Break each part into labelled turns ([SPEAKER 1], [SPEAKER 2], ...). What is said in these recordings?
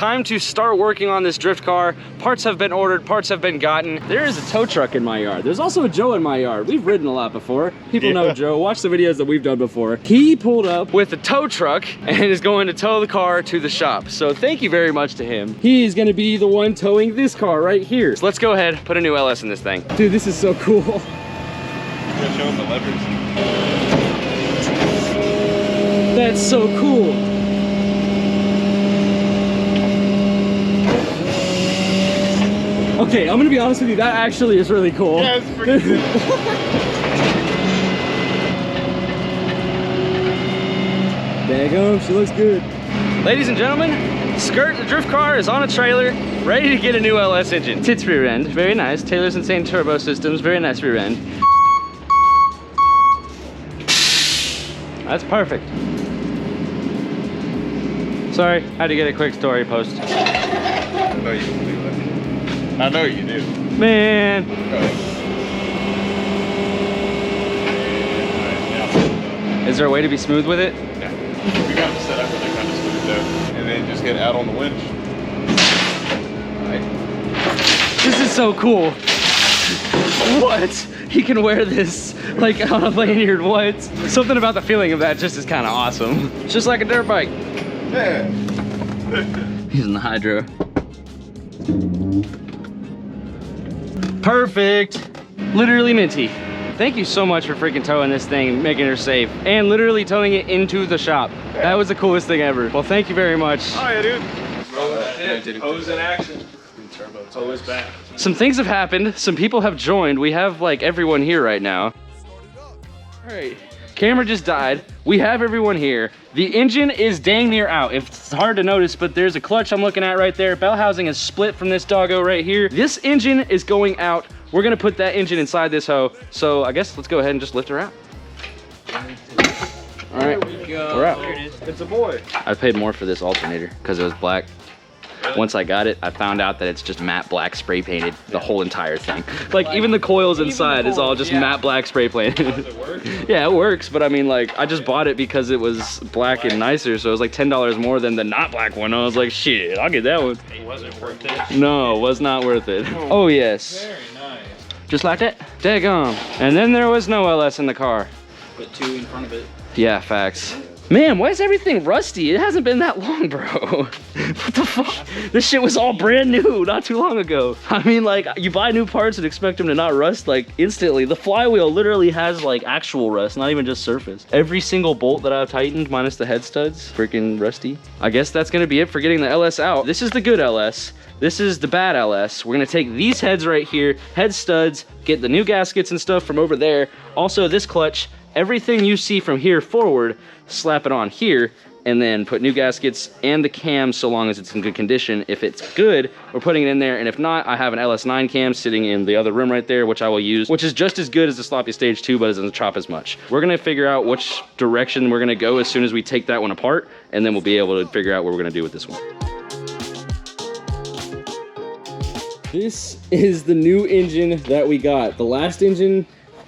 [SPEAKER 1] time to start working on this drift car. Parts have been ordered, parts have been gotten. There is a tow truck in my yard. There's also a Joe in my yard. We've ridden a lot before. People know Joe. Watch the videos that we've done before. He pulled up with a tow truck and is going to tow the car to the shop. So thank you very much to him. He's gonna be the one towing this car right here. So let's go ahead, put a new LS in this thing. Dude, this is so cool.
[SPEAKER 2] Show him the levers.
[SPEAKER 1] That's so cool. Okay, I'm gonna be honest with you, that actually is really cool.
[SPEAKER 2] Yeah, it's pretty cool.
[SPEAKER 1] Daggone, she looks good. Ladies and gentlemen, Skirt the drift car is on a trailer, ready to get a new LS engine. Tits rear end, very nice. Taylor's Insane Turbo Systems, very nice rear end. That's perfect. Sorry, had to get a quick story post.
[SPEAKER 2] I know you can do that. I know you do.
[SPEAKER 1] Man. Is there a way to be smooth with it?
[SPEAKER 2] Yeah. We got them set up where they're kind of smooth though. And then just get out on the winch. Alright.
[SPEAKER 1] This is so cool. What? He can wear this like on a lanyard, what? Something about the feeling of that just is kind of awesome. It's just like a dirt bike.
[SPEAKER 2] Yeah.
[SPEAKER 1] Using the hydro. Perfect. Literally minty. Thank you so much for freaking towing this thing, making her safe, and literally towing it into the shop. That was the coolest thing ever. Well, thank you very much.
[SPEAKER 2] Oh yeah, dude. Hose in action. Tow is back.
[SPEAKER 1] Some things have happened. Some people have joined. We have like everyone here right now. All right. Camera just died. We have everyone here. The engine is dang near out. It's hard to notice, but there's a clutch I'm looking at right there. Bell housing is split from this doggo right here. This engine is going out. We're gonna put that engine inside this hoe. So I guess let's go ahead and just lift her out. All right,
[SPEAKER 2] there we go.
[SPEAKER 1] We're out.
[SPEAKER 2] There it is. It's a boy.
[SPEAKER 1] I paid more for this alternator because it was black. Once I got it, I found out that it's just matte black spray painted, the whole entire thing. Like even the coils inside is all just matte black spray painted.
[SPEAKER 2] Does it work?
[SPEAKER 1] Yeah, it works, but I mean like, I just bought it because it was black and nicer, so it was like $10 more than the not black one. I was like, shit, I'll get that one.
[SPEAKER 2] It wasn't worth it.
[SPEAKER 1] No, it was not worth it. Oh yes.
[SPEAKER 2] Very nice.
[SPEAKER 1] Just like that. Daggone. And then there was no LS in the car.
[SPEAKER 3] Put 2 in front of it.
[SPEAKER 1] Yeah, facts. Man, why is everything rusty? It hasn't been that long, bro. What the fuck? This shit was all brand new not too long ago. I mean, like, you buy new parts and expect them to not rust, like, instantly. The flywheel literally has, like, actual rust, not even just surface. Every single bolt that I've tightened, minus the head studs, freaking rusty. I guess that's gonna be it for getting the LS out. This is the good LS. This is the bad LS. We're gonna take these heads right here, head studs, get the new gaskets and stuff from over there. Also, this clutch, everything you see from here forward, slap it on here, and then put new gaskets and the cam so long as it's in good condition. If it's good, we're putting it in there, and if not, I have an LS9 cam sitting in the other room right there, which I will use, which is just as good as the sloppy stage 2, but it doesn't chop as much. We're gonna figure out which direction we're gonna go as soon as we take that one apart, and then we'll be able to figure out what we're gonna do with this one. This is the new engine that we got. The last engine,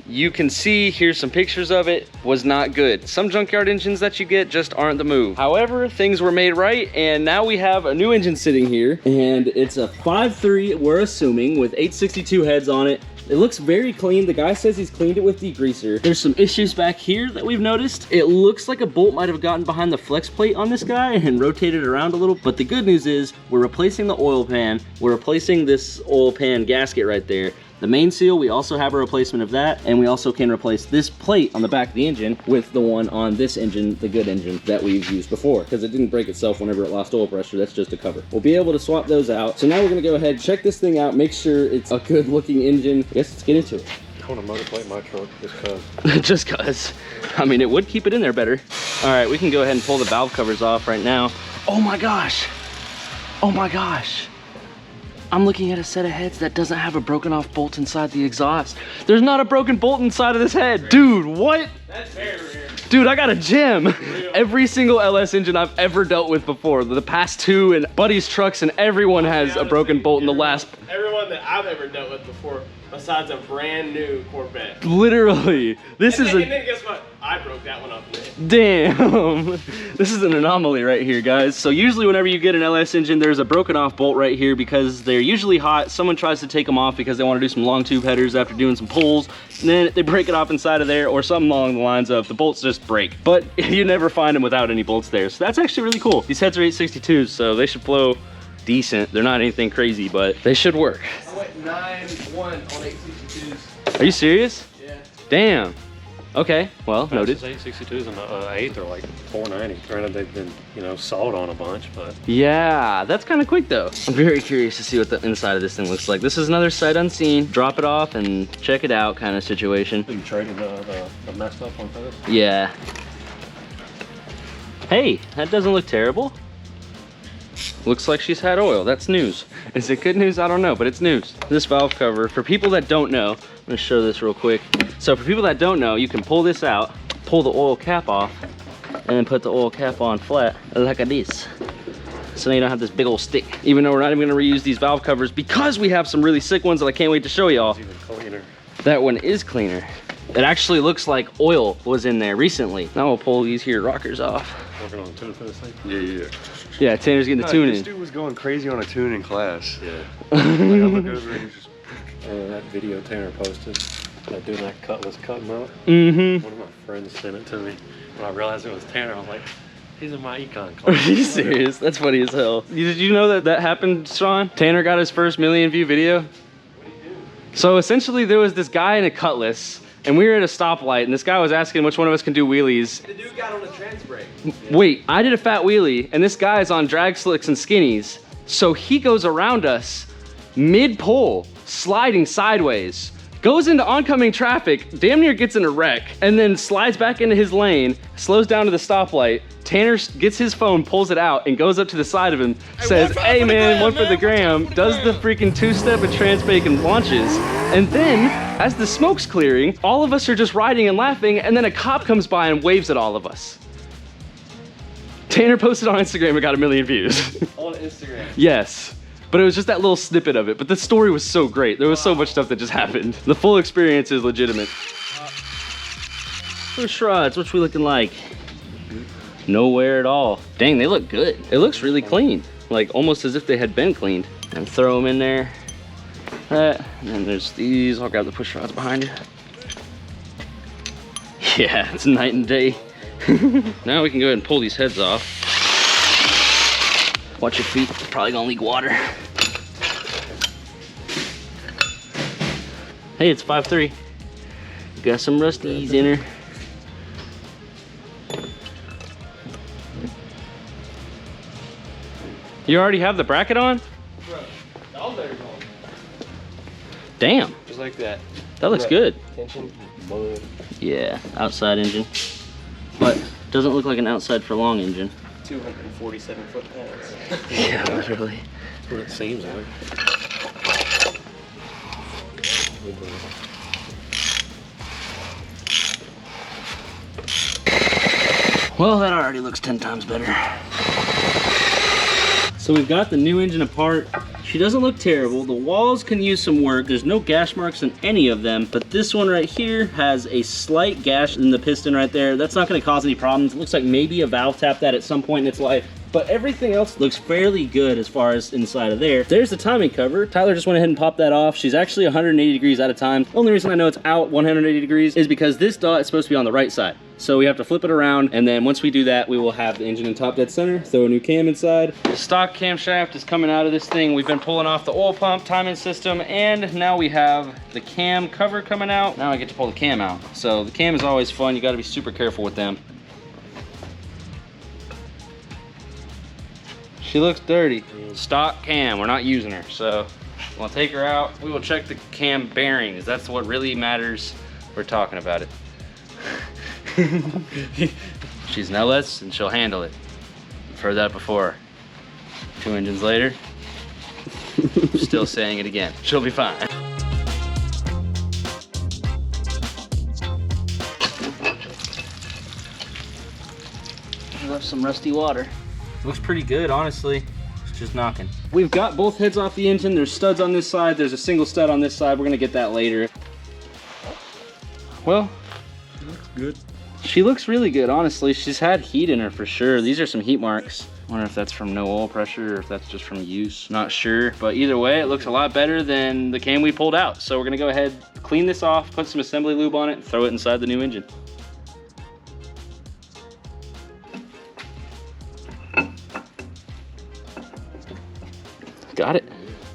[SPEAKER 1] you can see, here's some pictures of it, was not good. Some junkyard engines that you get just aren't the move. However, things were made right, and now we have a new engine sitting here, and it's a 5.3, we're assuming, with 862 heads on it. It looks very clean. The guy says he's cleaned it with degreaser. There's some issues back here that we've noticed. It looks like a bolt might have gotten behind the flex plate on this guy and rotated around a little, but the good news is we're replacing the oil pan. We're replacing this oil pan gasket right there. The main seal, we also have a replacement of that, and we also can replace this plate on the back of the engine with the one on this engine, the good engine that we've used before, because it didn't break itself whenever it lost oil pressure. That's just a cover. We'll be able to swap those out. So now we're gonna go ahead, check this thing out, make sure it's a good looking engine. I guess let's get into it.
[SPEAKER 2] I want to motorplate my truck just cause.
[SPEAKER 1] Just cause. I mean, it would keep it in there better. All right, we can go ahead and pull the valve covers off right now. Oh my gosh. Oh my gosh. I'm looking at a set of heads that doesn't have a broken off bolt inside the exhaust. There's not a broken bolt inside of this head. Dude, what?
[SPEAKER 2] That's very rare.
[SPEAKER 1] Dude, I got a gem. Every single LS engine I've ever dealt with before, the past 2 and Buddy's trucks, and everyone has a broken bolt in the last.
[SPEAKER 4] Everyone that I've ever dealt with before besides a brand new Corvette.
[SPEAKER 1] Literally, this is
[SPEAKER 4] And then guess what? I broke that one up.
[SPEAKER 1] damn. This is an anomaly right here, guys. So usually whenever you get an LS engine, there's a broken off bolt right here because they're usually hot. Someone tries to take them off because they want to do some long tube headers after doing some pulls. And then they break it off inside of there, or something along the lines of the bolts just break. But you never find them without any bolts there. So that's actually really cool. These heads are 862s, so they should flow decent. They're not anything crazy, but they should work.
[SPEAKER 4] I went 9-1 on 862s.
[SPEAKER 1] Are you serious?
[SPEAKER 4] Yeah.
[SPEAKER 1] Damn. Okay, well, noted.
[SPEAKER 5] 862s and 8 are like 490. Granted, they've been, you know, sawed on a bunch, but
[SPEAKER 1] Yeah, that's kind of quick though. I'm very curious to see what the inside of this thing looks like. This is another sight unseen. Drop it off and check it out kind of situation.
[SPEAKER 5] you traded the messed up on those.
[SPEAKER 1] Yeah. Hey, that doesn't look terrible. Looks like she's had oil. That's news. Is it good news? I don't know, but it's news. This valve cover, for people that don't know, I'm gonna show this real quick. So for people that don't know, you can pull this out, pull the oil cap off, and then put the oil cap on flat like this. So now you don't have this big old stick. Even though we're not even gonna reuse these valve covers because we have some really sick ones that I can't wait to show y'all.
[SPEAKER 5] Even cleaner.
[SPEAKER 1] That one is cleaner. It actually looks like oil was in there recently. Now we'll pull these here rockers off.
[SPEAKER 5] Working on a tune for this thing?
[SPEAKER 2] Yeah.
[SPEAKER 1] Yeah, Tanner's getting the tune
[SPEAKER 2] This
[SPEAKER 1] in.
[SPEAKER 2] dude was going crazy on a tuning class.
[SPEAKER 5] Yeah.
[SPEAKER 2] Like, I look over and he's just,
[SPEAKER 5] That video Tanner posted, doing that cutlass cut mount.
[SPEAKER 1] Mm-hmm.
[SPEAKER 5] One of my friends sent it to me. When I realized it was Tanner, I was like, he's in my econ
[SPEAKER 1] Are
[SPEAKER 5] class.
[SPEAKER 1] you serious? That's funny as hell. Did you know that happened, Sean? Tanner got his first 1 million view video. So essentially there was this guy in a cutlass and we were at a stoplight and this guy was asking which one of us can do wheelies.
[SPEAKER 4] The dude got on a trans brake.
[SPEAKER 1] Wait, I did a fat wheelie and this guy's on drag slicks and skinnies. So he goes around us mid-pull, sliding sideways, goes into oncoming traffic, damn near gets in a wreck, and then slides back into his lane, slows down to the stoplight. Tanner gets his phone, pulls it out, and goes up to the side of him, says, hey man, one for the gram, does the freaking two-step and trans-bake and launches. And then, as the smoke's clearing, all of us are just riding and laughing, and then a cop comes by and waves at all of us. Tanner posted on Instagram and got 1 million views.
[SPEAKER 4] On Instagram.
[SPEAKER 1] Yes. But it was just that little snippet of it. But the story was so great. There was so much stuff that just happened. The full experience is legitimate. Push rods, what we looking like? Nowhere at all. Dang, they look good. It looks really clean. Like almost as if they had been cleaned. And throw them in there. And then there's these. I'll grab the push rods behind you. Yeah, it's night and day. Now we can go ahead and pull these heads off. Watch your feet, it's probably gonna leak water. Hey, it's 5.3. Got some rusties in her. You already have the bracket on?
[SPEAKER 4] Bro, the alternator's on.
[SPEAKER 1] Damn,
[SPEAKER 4] Just like that.
[SPEAKER 1] that looks good.
[SPEAKER 4] Tension.
[SPEAKER 1] Yeah, outside engine. But doesn't look like an outside for long engine.
[SPEAKER 4] 247 foot-pounds.
[SPEAKER 1] Yeah, literally.
[SPEAKER 5] That's what it seems like.
[SPEAKER 1] Well, that already looks 10 times better. So we've got the new engine apart. She doesn't look terrible. The walls can use some work. There's no gash marks in any of them, but this one right here has a slight gash in the piston right there. That's not gonna cause any problems. It looks like maybe a valve tapped that at some point in its life, but everything else looks fairly good as far as inside of there. There's the timing cover. Tyler just went ahead and popped that off. She's actually 180 degrees out of time. The only reason I know it's out 180 degrees is because this dot is supposed to be on the right side. So we have to flip it around, and then once we do that, we will have the engine in top dead center, throw a new cam inside. The stock camshaft is coming out of this thing. We've been pulling off the oil pump, timing system, and now we have the cam cover coming out. Now I get to pull the cam out. So the cam is always fun. You gotta be super careful with them. She looks dirty. Stock cam, we're not using her. So we'll take her out. We will check the cam bearings. That's what really matters. We're talking about it. She's an LS and she'll handle it. I've heard that before. 2 engines later, still saying it again. She'll be fine. I left some rusty water. Looks pretty good, honestly. just knocking. We've got both heads off the engine. There's studs on this side. There's a single stud on this side. We're gonna get that later. Well,
[SPEAKER 5] Looks good.
[SPEAKER 1] she looks really good, honestly. She's had heat in her for sure. These are some heat marks. I wonder if that's from no oil pressure or if that's just from use. Not sure, but either way, it looks a lot better than the cam we pulled out. So we're gonna go ahead, clean this off, put some assembly lube on it, and throw it inside the new engine. Got it.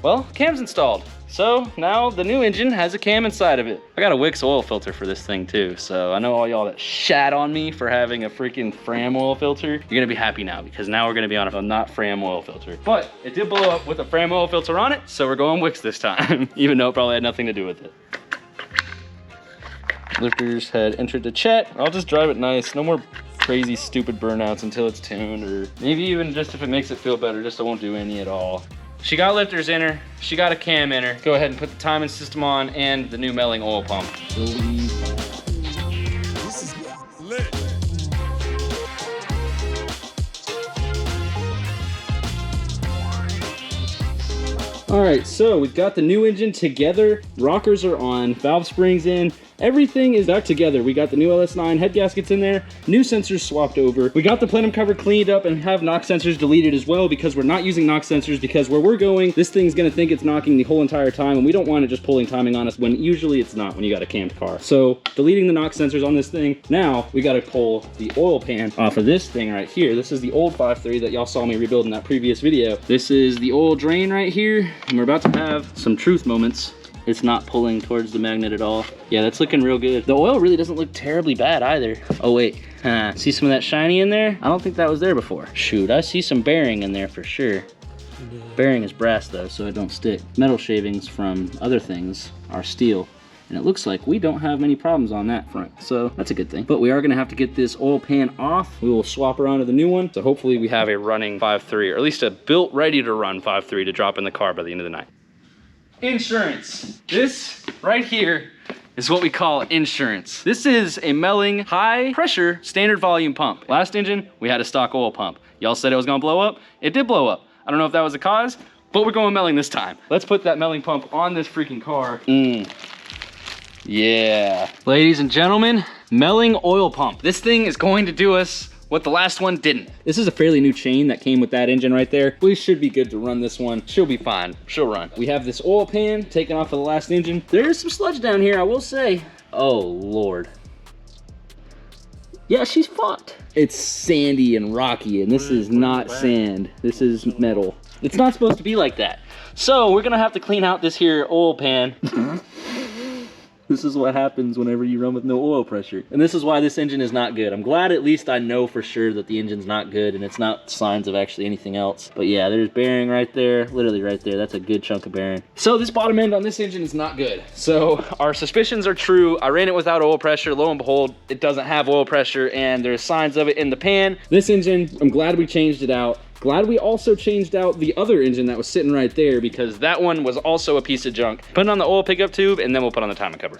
[SPEAKER 1] Well, cam's installed. So now the new engine has a cam inside of it. I got a Wix oil filter for this thing too. So I know all y'all that shat on me for having a freaking Fram oil filter. You're gonna be happy now because now we're gonna be on a not Fram oil filter. But it did blow up with a Fram oil filter on it. So we're going Wix this time, even though it probably had nothing to do with it. Lifters had entered the chat. I'll just drive it nice. No more crazy stupid burnouts until it's tuned, or maybe even just if it makes it feel better, just I won't do any at all. She got lifters in her, she got a cam in her. Go ahead and put the timing system on and the new Melling oil pump. All right, so we've got the new engine together. Rockers are on, valve springs in. Everything is back together. We got the new LS9 head gaskets in there, new sensors swapped over. We got the plenum cover cleaned up and have knock sensors deleted as well because we're not using knock sensors because where we're going, this thing's gonna think it's knocking the whole entire time and we don't want it just pulling timing on us when usually it's not when you got a cammed car. So deleting the knock sensors on this thing. Now we gotta pull the oil pan off of this thing right here. This is the old 5.3 that y'all saw me rebuild in that previous video. This is the oil drain right here and we're about to have some truth moments. It's not pulling towards the magnet at all. Yeah, that's looking real good. The oil really doesn't look terribly bad either. Oh wait, see some of that shiny in there? I don't think that was there before. Shoot, I see some bearing in there for sure. Bearing is brass though, so it don't stick. Metal shavings from other things are steel. And it looks like we don't have many problems on that front, so that's a good thing. But we are gonna have to get this oil pan off. We will swap her onto the new one. So hopefully we have a running 5.3, or at least a built ready to run 5.3 to drop in the car by the end of the night. Insurance. This right here is what we call insurance. This is a Melling high pressure standard volume pump. Last engine, we had a stock oil pump. Y'all said it was gonna blow up. It did blow up. I don't know if that was the cause, but we're going Melling this time. Let's put that Melling pump on this freaking car. Yeah. Ladies and gentlemen, Melling oil pump. This thing is going to do us what the last one didn't. This is a fairly new chain that came with that engine right there. We should be good to run this one. She'll be fine, she'll run. We have this oil pan taken off of the last engine. There's some sludge down here, I will say. Oh Lord. Yeah, she's fucked. It's sandy and rocky, and this is not sand. This is metal. It's not supposed to be like that. So we're gonna have to clean out this here oil pan. This is what happens whenever you run with no oil pressure. And this is why this engine is not good. I'm glad at least I know for sure that the engine's not good and it's not signs of actually anything else. But yeah, there's bearing right there, literally right there. That's a good chunk of bearing. So this bottom end on this engine is not good. So our suspicions are true. I ran it without oil pressure. Lo and behold, it doesn't have oil pressure and there's signs of it in the pan. This engine, I'm glad we changed it out. Glad we also changed out the other engine that was sitting right there because that one was also a piece of junk. Put it on the oil pickup tube and then we'll put on the timing cover.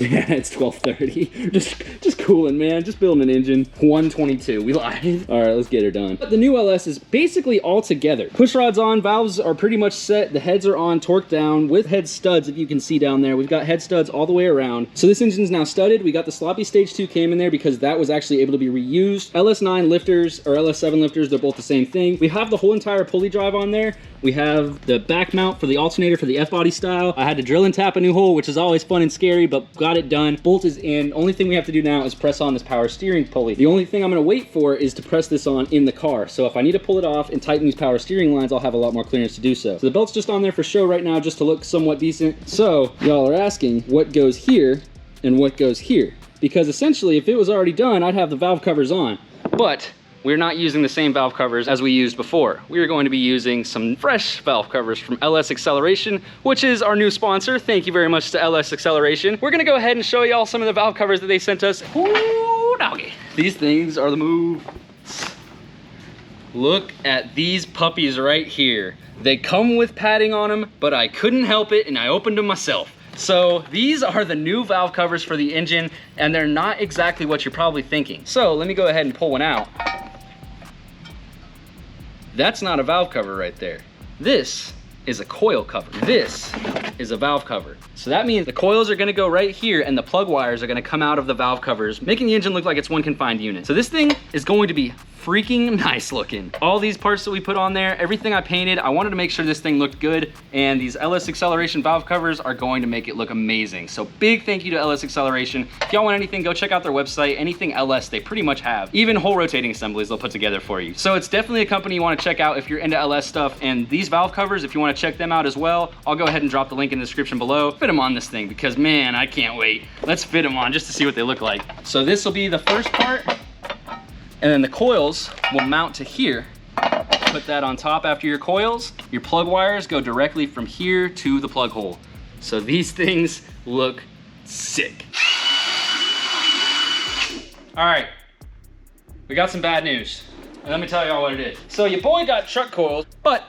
[SPEAKER 1] Yeah, it's 12:30. Just cooling, man. Just building an engine. 122, we lied. All right, let's get her done. But the new LS is basically all together. Push rods on, valves are pretty much set. The heads are on, torqued down with head studs, if you can see down there. We've got head studs all the way around. So this engine's now studded. We got the sloppy stage 2 cam in there because that was actually able to be reused. LS9 lifters or LS7 lifters, they're both the same thing. We have the whole entire pulley drive on there. We have the back mount for the alternator for the F-body style. I had to drill and tap a new hole, which is always fun and scary, but got it done. Bolt is in. Only thing we have to do now is press on this power steering pulley. The only thing I'm gonna wait for is to press this on in the car. So if I need to pull it off and tighten these power steering lines, I'll have a lot more clearance to do so. So the belt's just on there for show right now, just to look somewhat decent. So y'all are asking what goes here and what goes here. Because essentially, if it was already done, I'd have the valve covers on. But we're not using the same valve covers as we used before. We are going to be using some fresh valve covers from LSXceleration, which is our new sponsor. Thank you very much to LSXceleration. We're gonna go ahead and show y'all some of the valve covers that they sent us. Ooh, doggy. These things are the move. Look at these puppies right here. They come with padding on them, but I couldn't help it and I opened them myself. So these are the new valve covers for the engine and they're not exactly what you're probably thinking. So let me go ahead and pull one out. That's not a valve cover right there. This is a coil cover. This is a valve cover. So that means the coils are gonna go right here and the plug wires are gonna come out of the valve covers, making the engine look like it's one confined unit. So this thing is going to be freaking nice looking. All these parts that we put on there, everything I painted, I wanted to make sure this thing looked good, and these LSXceleration valve covers are going to make it look amazing. So big thank you to LSXceleration. If y'all want anything, go check out their website. Anything LS, they pretty much have. Even whole rotating assemblies they'll put together for you. So it's definitely a company you want to check out if you're into LS stuff, and these valve covers, if you want to check them out as well, I'll go ahead and drop the link in the description below. Fit them on this thing because man, I can't wait. Let's fit them on just to see what they look like. So this will be the first part. And then the coils will mount to here. Put that on top after your coils. Your plug wires go directly from here to the plug hole. So these things look sick. All right, we got some bad news. And let me tell y'all what it is. So your boy got truck coils, but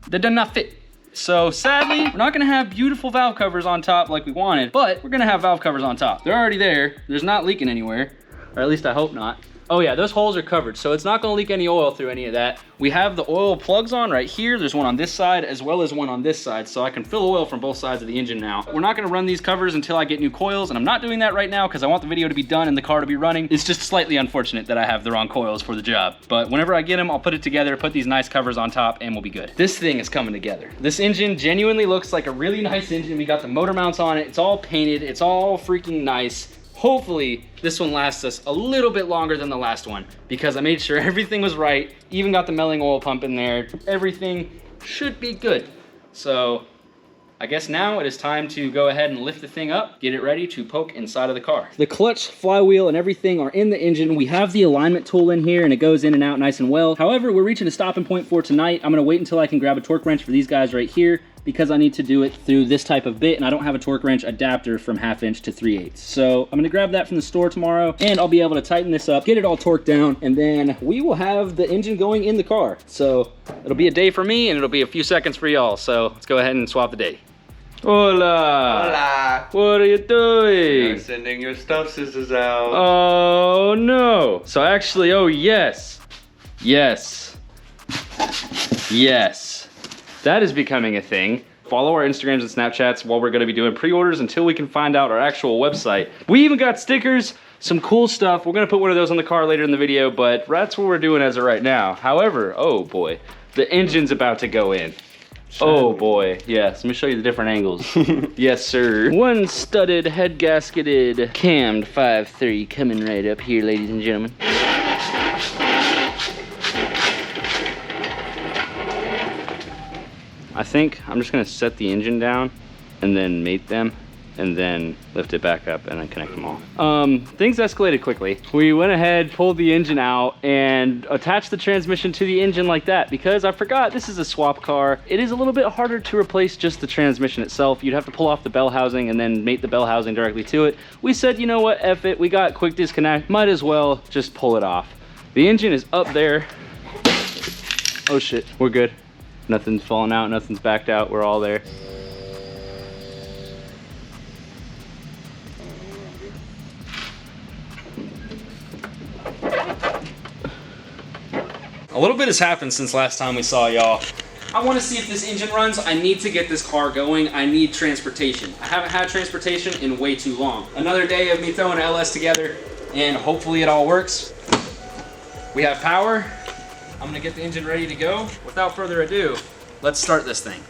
[SPEAKER 1] they did not fit. So sadly, we're not gonna have beautiful valve covers on top like we wanted, but we're gonna have valve covers on top. They're already there. There's not leaking anywhere. Or at least I hope not. Oh yeah, those holes are covered, so it's not gonna leak any oil through any of that. We have the oil plugs on right here. There's one on this side as well as one on this side, so I can fill oil from both sides of the engine now. We're not gonna run these covers until I get new coils, and I'm not doing that right now because I want the video to be done and the car to be running. It's just slightly unfortunate that I have the wrong coils for the job. But whenever I get them, I'll put it together, put these nice covers on top, and we'll be good. This thing is coming together. This engine genuinely looks like a really nice engine. We got the motor mounts on it. It's all painted. It's all freaking nice. Hopefully this one lasts us a little bit longer than the last one because I made sure everything was right, even got the Melling oil pump in there. Everything should be good. So I guess now it is time to go ahead and lift the thing up, get it ready to poke inside of the car. The clutch, flywheel, and everything are in the engine. We have the alignment tool in here and it goes in and out nice and well. However, we're reaching a stopping point for tonight. I'm gonna wait until I can grab a torque wrench for these guys right here because I need to do it through this type of bit and I don't have a torque wrench adapter from 1/2 inch to 3/8. So I'm gonna grab that from the store tomorrow and I'll be able to tighten this up, get it all torqued down, and then we will have the engine going in the car. So it'll be a day for me and it'll be a few seconds for y'all. So let's go ahead and swap the day. Hola!
[SPEAKER 4] Hola!
[SPEAKER 1] What are you doing?
[SPEAKER 4] You're sending your stuff scissors out.
[SPEAKER 1] Oh no! So actually, oh yes. Yes. Yes. That is becoming a thing. Follow our Instagrams and Snapchats while we're gonna be doing pre-orders until we can find out our actual website. We even got stickers, some cool stuff. We're gonna put one of those on the car later in the video, but that's what we're doing as of right now. However, oh boy, the engine's about to go in. Oh boy, yes, let me show you the different angles. Yes, sir. One studded, head gasketed, cammed 5.3 coming right up here, ladies and gentlemen. I think I'm just gonna set the engine down and then mate them and then lift it back up and then connect them all. Things escalated quickly. We went ahead, pulled the engine out and attached the transmission to the engine like that because I forgot this is a swap car. It is a little bit harder to replace just the transmission itself. You'd have to pull off the bell housing and then mate the bell housing directly to it. We said, you know what, F it, we got quick disconnect, might as well just pull it off. The engine is up there. Oh shit, we're good. Nothing's falling out, nothing's backed out, we're all there. A little bit has happened since last time we saw y'all. I want to see if this engine runs. I need to get this car going. I need transportation. I haven't had transportation in way too long. Another day of me throwing LS together and hopefully it all works. We have power. I'm gonna get the engine ready to go. Without further ado, let's start this thing.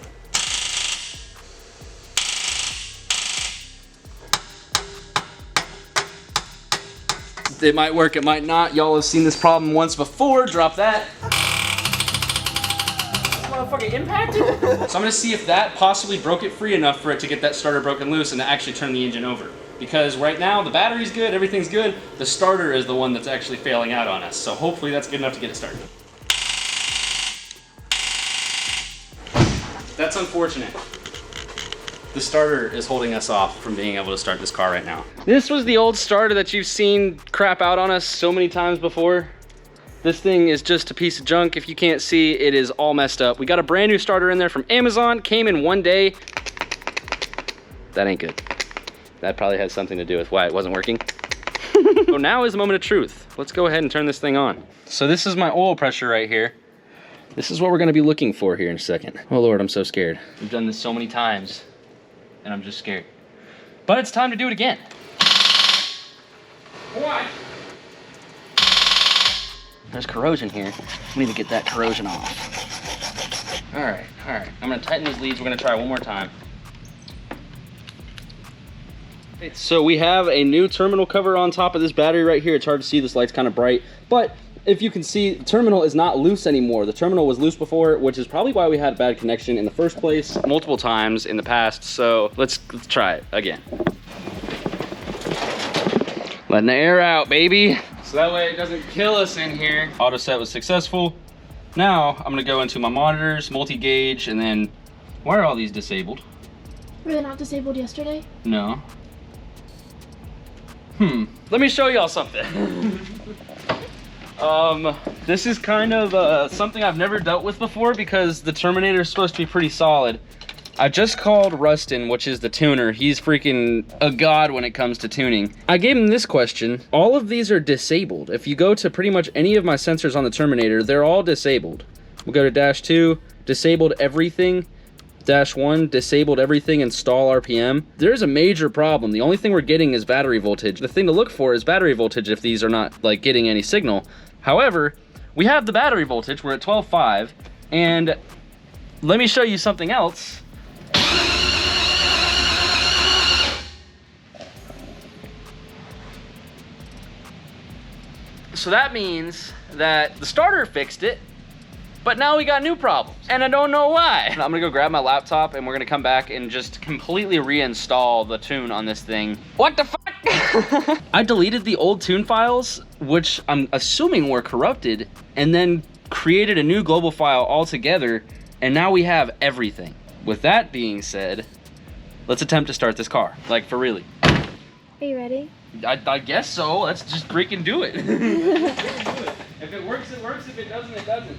[SPEAKER 1] It might work, it might not. Y'all have seen this problem once before. Drop that. This motherfucker impacted. So I'm gonna see if that possibly broke it free enough for it to get that starter broken loose and to actually turn the engine over. Because right now the battery's good, everything's good. The starter is the one that's actually failing out on us. So hopefully that's good enough to get it started. That's unfortunate. The starter is holding us off from being able to start this car right now. This was the old starter that you've seen crap out on us so many times before. This thing is just a piece of junk. If you can't see, it is all messed up. We got a brand new starter in there from Amazon, came in one day. That ain't good. That probably has something to do with why it wasn't working. So now is the moment of truth. Let's go ahead and turn this thing on. So this is my oil pressure right here. This is what we're gonna be looking for here in a second. Oh Lord, I'm so scared. We've done this so many times and I'm just scared. But it's time to do it again. What? There's corrosion here. We need to get that corrosion off. All right. I'm gonna tighten these leads. We're gonna try one more time. So we have a new terminal cover on top of this battery right here. It's hard to see, this light's kind of bright, but if you can see, the terminal is not loose anymore. The terminal was loose before, which is probably why we had a bad connection in the first place multiple times in the past. So let's try it again. Letting the air out, baby. So that way it doesn't kill us in here. Auto set was successful. Now I'm gonna go into my monitors, multi-gauge, and then, why are all these disabled?
[SPEAKER 6] Were they not disabled yesterday?
[SPEAKER 1] No. Let me show y'all something. This is kind of something I've never dealt with before because the Terminator is supposed to be pretty solid. I just called Rustin, which is the tuner. He's freaking a god when it comes to tuning. I gave him this question. All of these are disabled. If you go to pretty much any of my sensors on the Terminator, they're all disabled. We'll go to -2, disabled everything. -1, disabled everything, install RPM. There's a major problem. The only thing we're getting is battery voltage. The thing to look for is battery voltage if these are not like getting any signal. However, we have the battery voltage, we're at 12.5, and let me show you something else. So that means that the starter fixed it, but now we got new problems, and I don't know why. I'm gonna go grab my laptop, and we're gonna come back and just completely reinstall the tune on this thing. What the fuck? I deleted the old tune files, which I'm assuming were corrupted, and then created a new global file altogether, and now we have everything. With that being said, let's attempt to start this car, like for really.
[SPEAKER 6] Are you ready?
[SPEAKER 1] I guess so. Let's just freaking do it. If it works, it works. If it doesn't, it doesn't.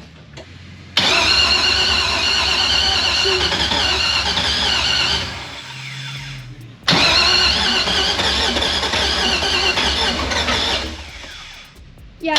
[SPEAKER 6] Yeah.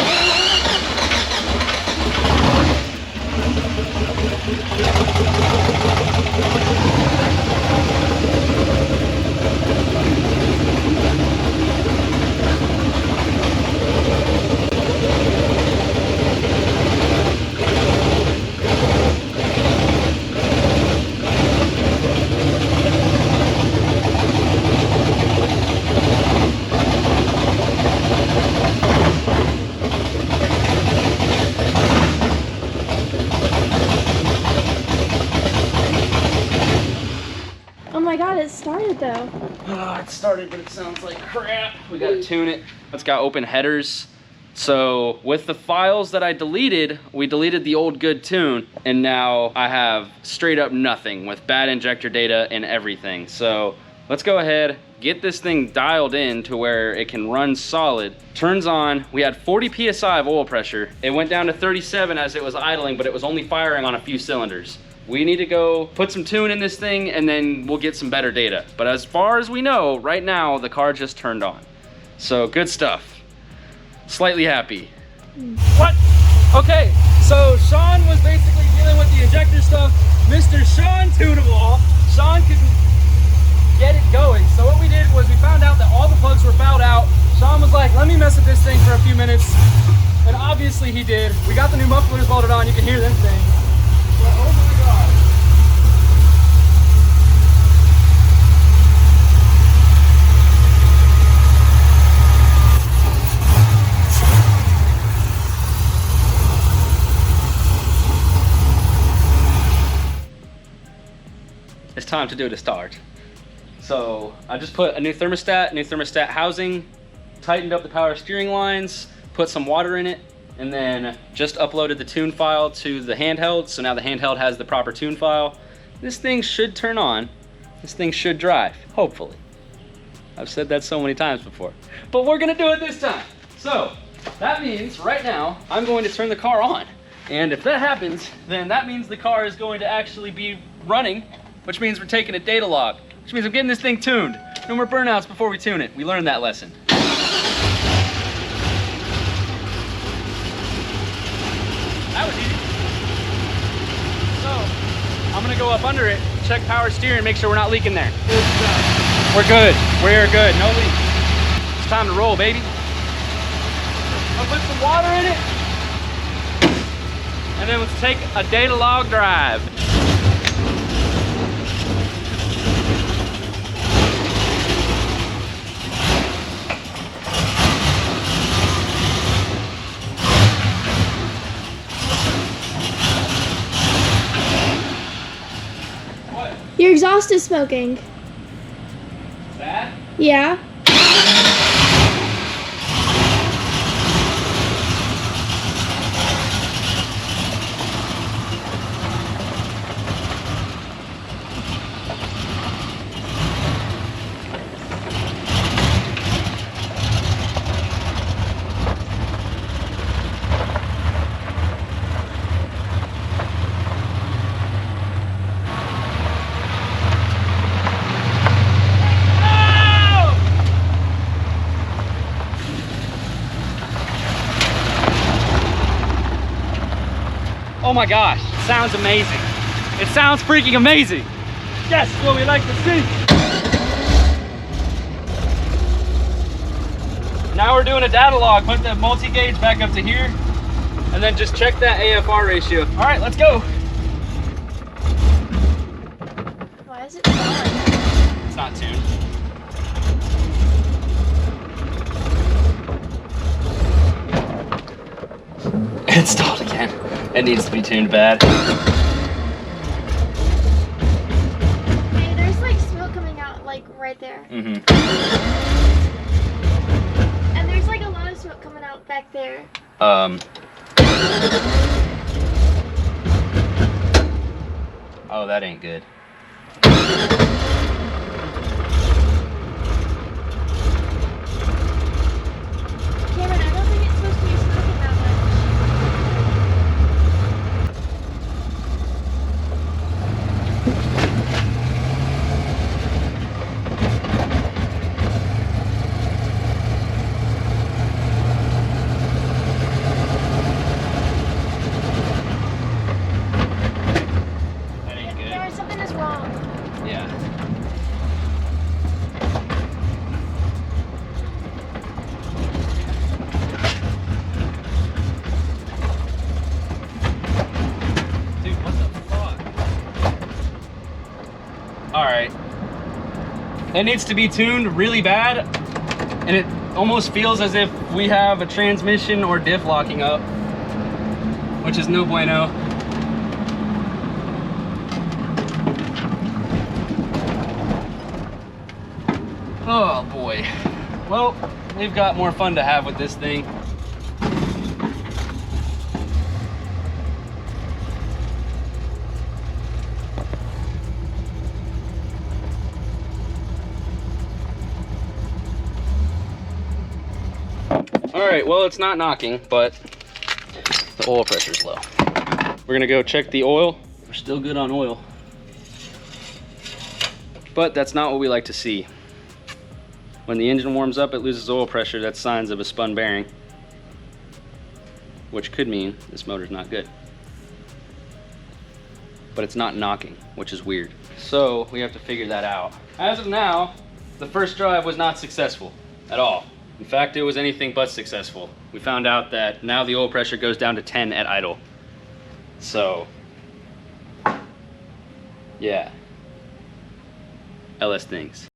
[SPEAKER 6] Oh my god, it started though.
[SPEAKER 1] Oh, it started, but it sounds like crap. We gotta tune it. It's got open headers. So with the files that I deleted, we deleted the old good tune, and now I have straight up nothing with bad injector data and everything. So let's go ahead, get this thing dialed in to where it can run solid. Turns on, we had 40 PSI of oil pressure. It went down to 37 as it was idling, but it was only firing on a few cylinders. We need to go put some tune in this thing and then we'll get some better data. But as far as we know, right now, the car just turned on. So good stuff. Slightly happy. What? Okay, so Sean was basically dealing with the injector stuff. Mr. Sean Tunable, Sean couldn't get it going. So what we did was we found out that all the plugs were fouled out. Sean was like, let me mess with this thing for a few minutes. And obviously he did. We got the new mufflers bolted on, you can hear them things. But oh my God. It's time to do the start. So I just put a new thermostat housing, tightened up the power steering lines, put some water in it, and then just uploaded the tune file to the handheld. So now the handheld has the proper tune file. This thing should turn on. This thing should drive, hopefully. I've said that so many times before, but we're gonna do it this time. So that means right now I'm going to turn the car on. And if that happens, then that means the car is going to actually be running, which means we're taking a data log, which means I'm getting this thing tuned. No more burnouts before we tune it. We learned that lesson. I'm gonna go up under it, check power steering, make sure we're not leaking there. We're good. We're good. No leak. It's time to roll, baby. I'll put some water in it. And then let's take a data log drive.
[SPEAKER 6] Your exhaust is smoking.
[SPEAKER 1] That?
[SPEAKER 6] Yeah.
[SPEAKER 1] Oh my gosh, it sounds amazing. It sounds freaking amazing. Yes, what we like to see. Now we're doing a data log. Put the multi-gauge back up to here and then just check that AFR ratio. All right, let's go.
[SPEAKER 6] Why is it on?
[SPEAKER 1] It's not tuned. It stalled again. It needs to be tuned bad.
[SPEAKER 6] Hey, there's like smoke coming out like right there.
[SPEAKER 1] Mm-hmm.
[SPEAKER 6] And there's like a lot of smoke coming out back there.
[SPEAKER 1] Oh, that ain't good.
[SPEAKER 6] Cameron, I don't think it's supposed to be smoking that much.
[SPEAKER 1] That ain't good.
[SPEAKER 6] Cameron, something is wrong.
[SPEAKER 1] Yeah. Dude, what the fuck? All right. It needs to be tuned really bad, and it almost feels as if we have a transmission or diff locking up, which is no bueno. Oh boy. Well, we've got more fun to have with this thing. All right, well, it's not knocking, but the oil pressure's low. We're gonna go check the oil. We're still good on oil. But that's not what we like to see. When the engine warms up, it loses oil pressure. That's signs of a spun bearing, which could mean this motor's not good. But it's not knocking, which is weird. So we have to figure that out. As of now, the first drive was not successful at all. In fact, it was anything but successful. We found out that now the oil pressure goes down to 10 at idle. So, yeah. LS things.